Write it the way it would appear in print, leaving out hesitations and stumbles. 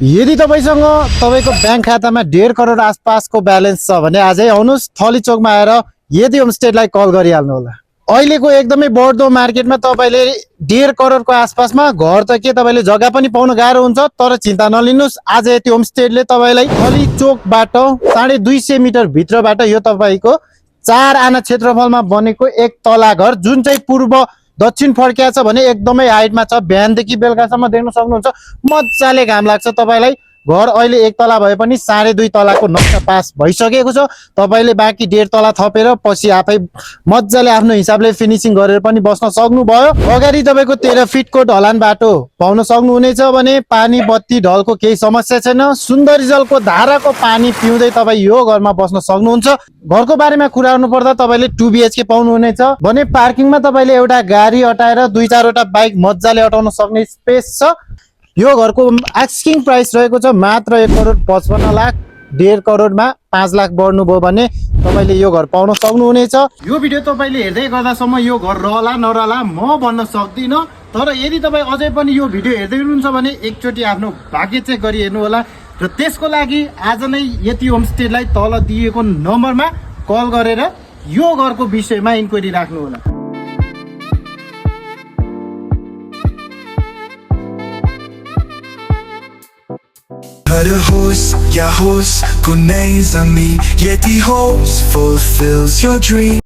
यदि तपाईसँग तपाईको ब्याङ्क खातामा 1.5 करोड आसपासको ब्यालेन्स छ भने आजै आउनुहोस् थली चोकमा आएर यदि होमस्टेलाई कल गरिहाल्नु होला। अहिलेको एकदमै बढ्दो मार्केटमा तपाईले 1.5 करोडको आसपासमा घर त के तपाईले जग्गा पनि पाउन गाह्रो हुन्छ, तर चिन्ता नलिनुस्। आज यति होमस्टेले तपाईलाई थली चोकबाट 250 मिटर भित्रबाट यो तपाईको 4 आना क्षेत्रफलमा बनेको एक तला घर जुन चाहिँ पूर्व दक्षिण फर्किया छ भने एकदमै हाइटमा छ। बिहानदेखि बेलुकासम्म देख्न सक्नुहुन्छ, मजाले घाम लाग्छ तपाईलाई। घर अहिले एक तला भए पनि 2.5 तलाको नक्सा पास भइसकेको छ। तपाईले बाँकी 1.5 तला थपेर पछि आफै मजाले आफ्नो हिसाबले फिनिसिङ गरेर पनि बस्न सक्नुभयो। अगाडि तपाईको 13 फिटको ढलान बाटो पाउन सक्नुहुनेछ भने पानी बत्ती ढलको केही समस्या छैन। सुन्दरी जलको धाराको पानी पिउँदै तपाई यो घरमा बस्न सक्नुहुन्छ। घरको बारेमा कुरा गर्नु पर्दा तपाईले 2 BHK पाउनुहुनेछ भने पार्किङमा तपाईले एउटा गाडी अटाएर 2-4 वटा बाइक मजाले अटाउन सक्ने स्पेस छ। यो घरको आस्किङ प्राइस रहेको छ मात्र 1 करोड 55 लाख। 1.5 करोडमा 5 लाख बढ्नु भयो भने तपाईले यो घर पाउन सक्नुहुनेछ। यो भिडियो तपाईले हेर्दै गर्दासम्म यो घर रहला नरहला म भन्न सक्दिन, तर यदि तपाई अझै पनि यो भिडियो हेर्दै हुनुहुन्छ भने एकचोटी आफ्नो भाग्य चेक गरी हेर्नु होला। र त्यसको लागि आज नै यति होमस्टेलाई तल दिएको नम्बरमा कल गरेर यो घरको विषयमा इन्क्वायरी राख्नु होला। Hör host, ja host, kunai zami, yeti host fulfills your dream.